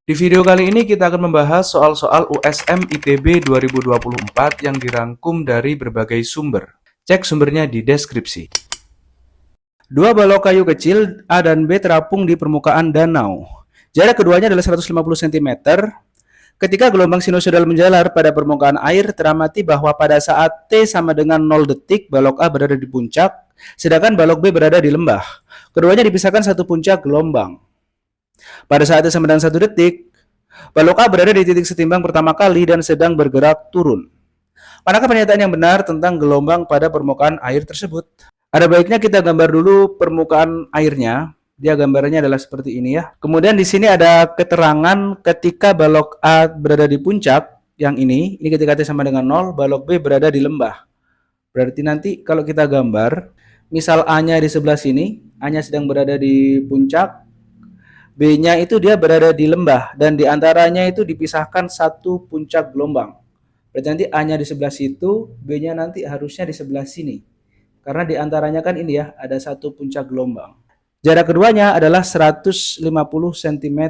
Di video kali ini kita akan membahas soal-soal USM ITB 2024 yang dirangkum dari berbagai sumber. Cek sumbernya di deskripsi. Dua balok kayu kecil A dan B terapung di permukaan danau. Jarak keduanya adalah 150 cm. Ketika gelombang sinusoidal menjalar pada permukaan air, teramati bahwa pada saat T sama dengan 0 detik, balok A berada di puncak, sedangkan balok B berada di lembah. Keduanya dipisahkan satu puncak gelombang. Pada saat T sama dengan 1 detik, balok A berada di titik setimbang pertama kali dan sedang bergerak turun. Manakah pernyataan yang benar tentang gelombang pada permukaan air tersebut? Ada baiknya kita gambar dulu permukaan airnya. Dia gambarnya adalah seperti ini ya. Kemudian di sini ada keterangan ketika balok A berada di puncak, yang ini ketika T sama dengan 0, balok B berada di lembah. Berarti nanti kalau kita gambar, misal A-nya di sebelah sini, A-nya sedang berada di puncak, B-nya itu dia berada di lembah, dan diantaranya itu dipisahkan satu puncak gelombang. Berarti nanti A-nya di sebelah situ, B-nya nanti harusnya di sebelah sini. Karena diantaranya kan ini ya, ada satu puncak gelombang. Jarak keduanya adalah 150 cm.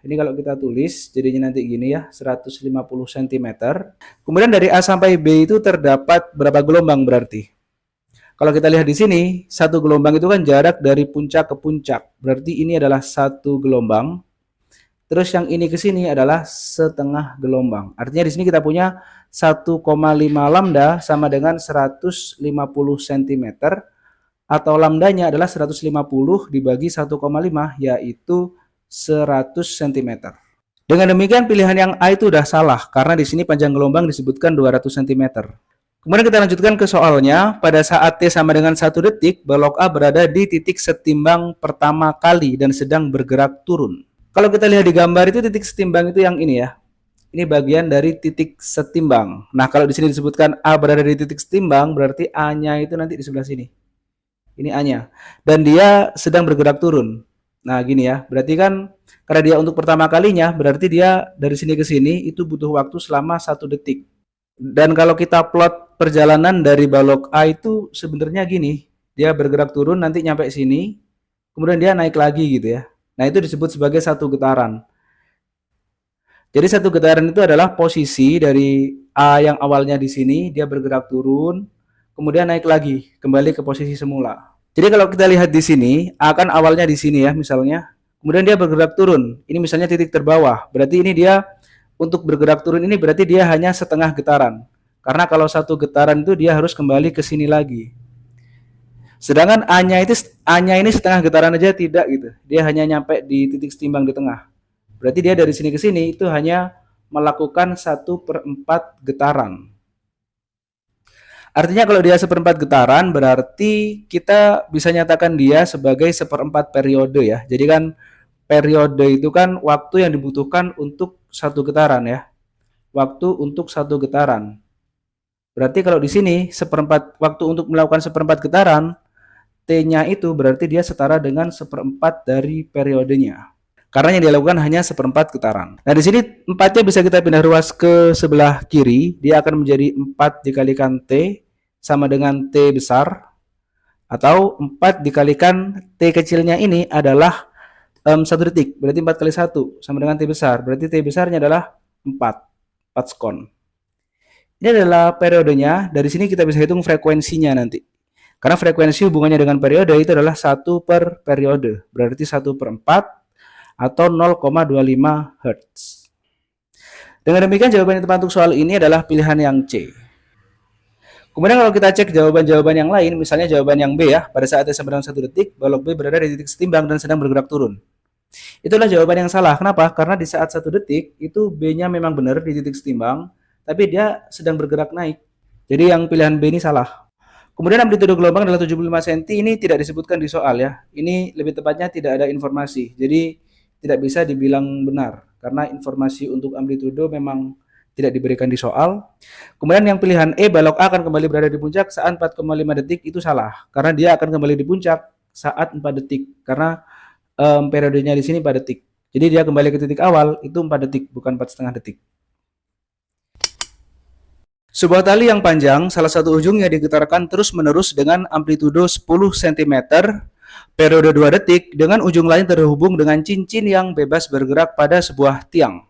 Ini kalau kita tulis, jadinya nanti gini ya, 150 cm. Kemudian dari A sampai B itu terdapat berapa gelombang berarti? Kalau kita lihat di sini, satu gelombang itu kan jarak dari puncak ke puncak. Berarti ini adalah satu gelombang. Terus yang ini ke sini adalah setengah gelombang. Artinya di sini kita punya 1,5 lambda sama dengan 150 cm. Atau lambdanya adalah 150 dibagi 1,5 yaitu 100 cm. Dengan demikian pilihan yang A itu udah salah karena di sini panjang gelombang disebutkan 200 cm. Kemudian kita lanjutkan ke soalnya. Pada saat T sama dengan 1 detik, balok A berada di titik setimbang pertama kali dan sedang bergerak turun. Kalau kita lihat di gambar itu titik setimbang itu yang ini ya. Ini bagian dari titik setimbang. Nah, kalau di sini disebutkan A berada di titik setimbang, berarti A-nya itu nanti di sebelah sini. Ini A-nya. Dan dia sedang bergerak turun. Nah, gini ya. Berarti kan karena dia untuk pertama kalinya, berarti dia dari sini ke sini itu butuh waktu selama 1 detik. Dan kalau kita plot perjalanan dari balok A itu sebenarnya gini. Dia bergerak turun, nanti nyampe sini, kemudian dia naik lagi gitu ya. Nah, itu disebut sebagai satu getaran. Jadi satu getaran itu adalah posisi dari A yang awalnya di sini, dia bergerak turun, kemudian naik lagi, kembali ke posisi semula. Jadi kalau kita lihat di sini, A kan awalnya di sini ya misalnya, kemudian dia bergerak turun, ini misalnya titik terbawah, berarti ini dia untuk bergerak turun ini berarti dia hanya setengah getaran. Karena kalau satu getaran itu dia harus kembali ke sini lagi. Sedangkan A-nya ini setengah getaran aja tidak gitu. Dia hanya nyampe di titik setimbang di tengah. Berarti dia dari sini ke sini itu hanya melakukan 1/4 getaran. Artinya kalau dia 1/4 getaran berarti kita bisa nyatakan dia sebagai 1/4 periode ya. Jadi kan periode itu kan waktu yang dibutuhkan untuk satu getaran ya. Waktu untuk satu getaran. Berarti kalau di sini waktu untuk melakukan 1/4 getaran, T-nya itu berarti dia setara dengan 1/4 dari periodenya. Karena yang dilakukan hanya 1/4 getaran. Nah, di sini 4-nya bisa kita pindah ruas ke sebelah kiri. Dia akan menjadi 4 dikalikan T sama dengan T besar. Atau 4 dikalikan T kecilnya ini adalah 1 detik. Berarti 4 kali 1 sama dengan T besar. Berarti T besarnya adalah 4 sekon. Ini adalah periodenya. Dari sini kita bisa hitung frekuensinya nanti. Karena frekuensi hubungannya dengan periode itu adalah 1 per periode. Berarti 1/4 atau 0,25 Hz. Dengan demikian jawaban yang tepat untuk soal ini adalah pilihan yang C. Kemudian kalau kita cek jawaban-jawaban yang lain, misalnya jawaban yang B ya, pada saat T sama dengan 1 detik, balok B berada di titik setimbang dan sedang bergerak turun. Itulah jawaban yang salah. Kenapa? Karena di saat 1 detik, itu B-nya memang benar di titik setimbang, tapi dia sedang bergerak naik. Jadi yang pilihan B ini salah. Kemudian amplitude gelombang adalah 75 cm, ini tidak disebutkan di soal ya. Ini lebih tepatnya tidak ada informasi. Jadi tidak bisa dibilang benar karena informasi untuk amplitudo memang tidak diberikan di soal. Kemudian yang pilihan E, balok A akan kembali berada di puncak saat 4,5 detik, itu salah karena dia akan kembali di puncak saat 4 detik karena periodenya di sini 4 detik. Jadi dia kembali ke titik awal itu 4 detik bukan 4,5 detik. Sebuah tali yang panjang, salah satu ujungnya digetarkan terus-menerus dengan amplitudo 10 cm periode 2 detik dengan ujung lain terhubung dengan cincin yang bebas bergerak pada sebuah tiang.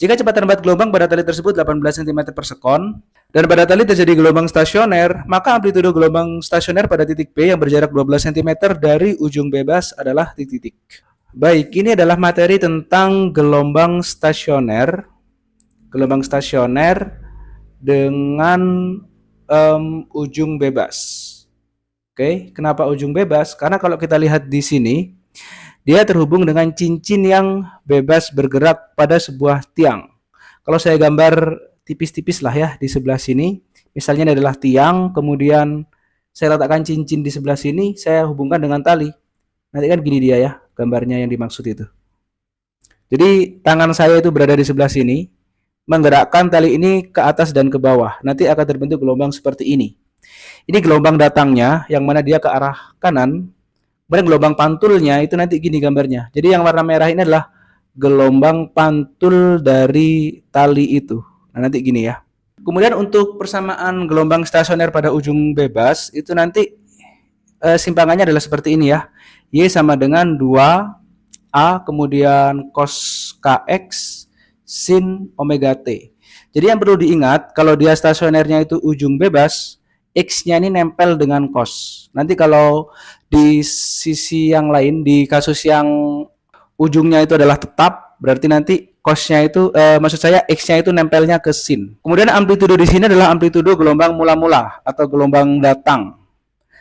Jika cepat lambat gelombang pada tali tersebut 18 cm per sekon, dan pada tali terjadi gelombang stasioner, maka amplitudo gelombang stasioner pada titik P yang berjarak 12 cm dari ujung bebas adalah titik. Baik, ini adalah materi tentang gelombang stasioner. Gelombang stasioner dengan ujung bebas. Oke, kenapa ujung bebas? Karena kalau kita lihat di sini, dia terhubung dengan cincin yang bebas bergerak pada sebuah tiang. Kalau saya gambar tipis-tipis lah ya di sebelah sini, misalnya ini adalah tiang, kemudian saya letakkan cincin di sebelah sini, saya hubungkan dengan tali. Nanti kan gini dia ya, gambarnya yang dimaksud itu. Jadi tangan saya itu berada di sebelah sini, menggerakkan tali ini ke atas dan ke bawah. Nanti akan terbentuk gelombang seperti ini. Ini gelombang datangnya, yang mana dia ke arah kanan. Kemudian gelombang pantulnya itu nanti gini gambarnya. Jadi yang warna merah ini adalah gelombang pantul dari tali itu. Nah, nanti gini ya. Kemudian untuk persamaan gelombang stasioner pada ujung bebas itu nanti simpangannya adalah seperti ini ya. Y sama dengan 2A kemudian cos kx sin omega t. Jadi yang perlu diingat kalau dia stasionernya itu ujung bebas, X-nya ini nempel dengan cos. Nanti kalau di sisi yang lain, di kasus yang ujungnya itu adalah tetap, berarti nanti cosnya itu, maksud saya X-nya itu nempelnya ke sin. Kemudian amplitudo di sini adalah amplitudo gelombang mula-mula atau gelombang datang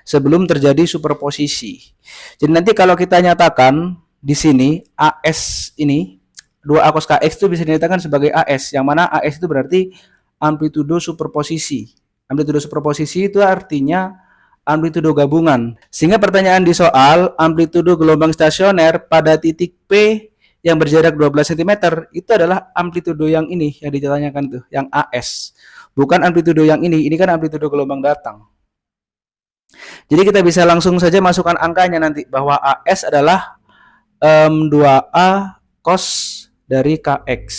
sebelum terjadi superposisi. Jadi nanti kalau kita nyatakan di sini AS ini 2A cos kx itu bisa dinyatakan sebagai AS, yang mana AS itu berarti amplitudo superposisi. Amplitudo superposisi itu artinya amplitudo gabungan. Sehingga pertanyaan di soal, amplitudo gelombang stasioner pada titik P yang berjarak 12 cm itu adalah amplitudo yang ini yang ditanyakan tuh, yang AS. Bukan amplitudo yang ini kan amplitudo gelombang datang. Jadi kita bisa langsung saja masukkan angkanya nanti bahwa AS adalah 2A cos dari KX.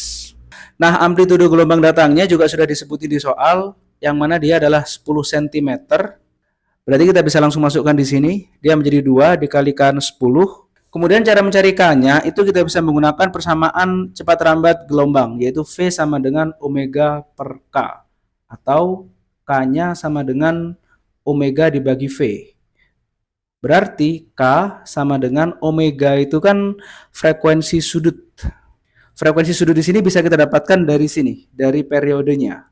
Nah, amplitudo gelombang datangnya juga sudah disebutin di soal, yang mana dia adalah 10 cm. Berarti kita bisa langsung masukkan di sini, dia menjadi 2 dikalikan 10. Kemudian cara mencari K-nya itu kita bisa menggunakan persamaan cepat lambat gelombang, yaitu V sama dengan omega per K. Atau K-nya sama dengan omega dibagi V. Berarti K sama dengan omega itu kan frekuensi sudut. Frekuensi sudut di sini bisa kita dapatkan dari sini, dari periodenya.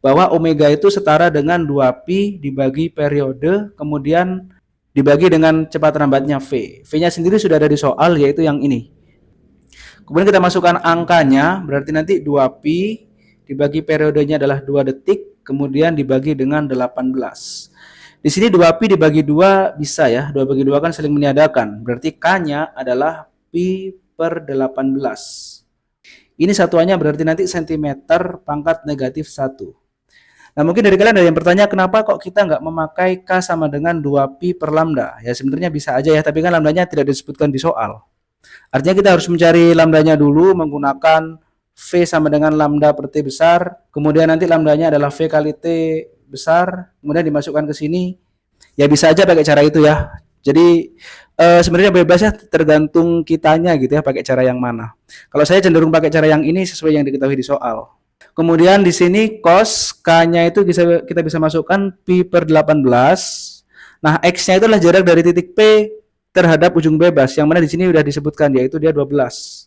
Bahwa omega itu setara dengan 2pi dibagi periode, kemudian dibagi dengan cepat lambatnya V. V-nya sendiri sudah ada di soal, yaitu yang ini. Kemudian kita masukkan angkanya, berarti nanti 2pi dibagi periodenya adalah 2 detik, kemudian dibagi dengan 18. Di sini 2pi dibagi 2 bisa ya, 2 bagi 2 kan saling meniadakan. Berarti K-nya adalah pi per 18. Ini satuannya berarti nanti cm pangkat negatif 1. Nah, mungkin dari kalian ada yang bertanya, kenapa kok kita nggak memakai K sama dengan 2pi per lambda? Ya sebenarnya bisa aja ya, tapi kan lambdanya tidak disebutkan di soal. Artinya kita harus mencari lambdanya dulu menggunakan V sama dengan lambda per T besar, kemudian nanti lambdanya adalah V kali T besar, kemudian dimasukkan ke sini. Ya bisa aja pakai cara itu ya. Jadi sebenarnya bebas ya, tergantung kitanya gitu ya, pakai cara yang mana. Kalau saya cenderung pakai cara yang ini sesuai yang diketahui di soal. Kemudian di sini cos K-nya itu kita bisa masukkan pi per 18. Nah, X-nya itu adalah jarak dari titik P terhadap ujung bebas, yang mana di sini sudah disebutkan, yaitu dia 12.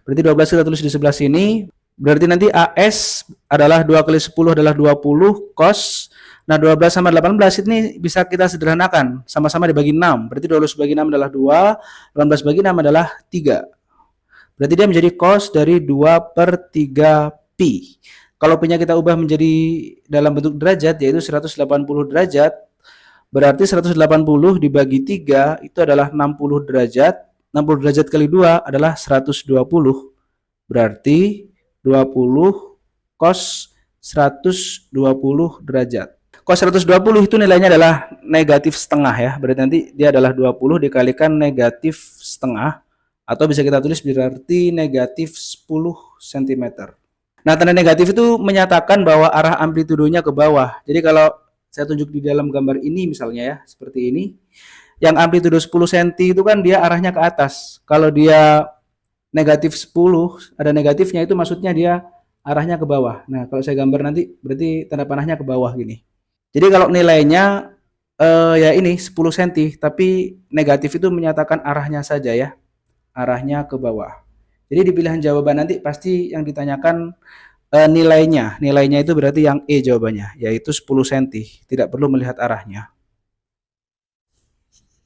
Berarti 12 kita tulis di sebelah sini. Berarti nanti AS adalah 2 kali 10 adalah 20 cos. Nah, 12 sama 18 ini bisa kita sederhanakan. Sama-sama dibagi 6. Berarti 12 bagi 6 adalah 2. 18 bagi 6 adalah 3. Berarti dia menjadi cos dari 2 per 3 pi. Kalau pi-nya kita ubah menjadi dalam bentuk derajat, yaitu 180 derajat, berarti 180 dibagi 3 itu adalah 60 derajat. 60 derajat kali 2 adalah 120. Berarti 20 cos 120 derajat. Cos 120 itu nilainya adalah negatif setengah ya. Berarti nanti dia adalah 20 dikalikan negatif setengah. Atau bisa kita tulis berarti negatif 10 cm. Nah, tanda negatif itu menyatakan bahwa arah amplitudonya ke bawah. Jadi kalau saya tunjuk di dalam gambar ini misalnya ya, seperti ini. Yang amplitudo 10 cm itu kan dia arahnya ke atas. Kalau dia negatif 10, ada negatifnya itu maksudnya dia arahnya ke bawah. Nah, kalau saya gambar nanti berarti tanda panahnya ke bawah gini. Jadi kalau nilainya ya ini 10 cm, tapi negatif itu menyatakan arahnya saja ya. Arahnya ke bawah. Jadi di pilihan jawaban nanti pasti yang ditanyakan nilainya. Nilainya itu berarti yang E jawabannya, yaitu 10 cm. Tidak perlu melihat arahnya.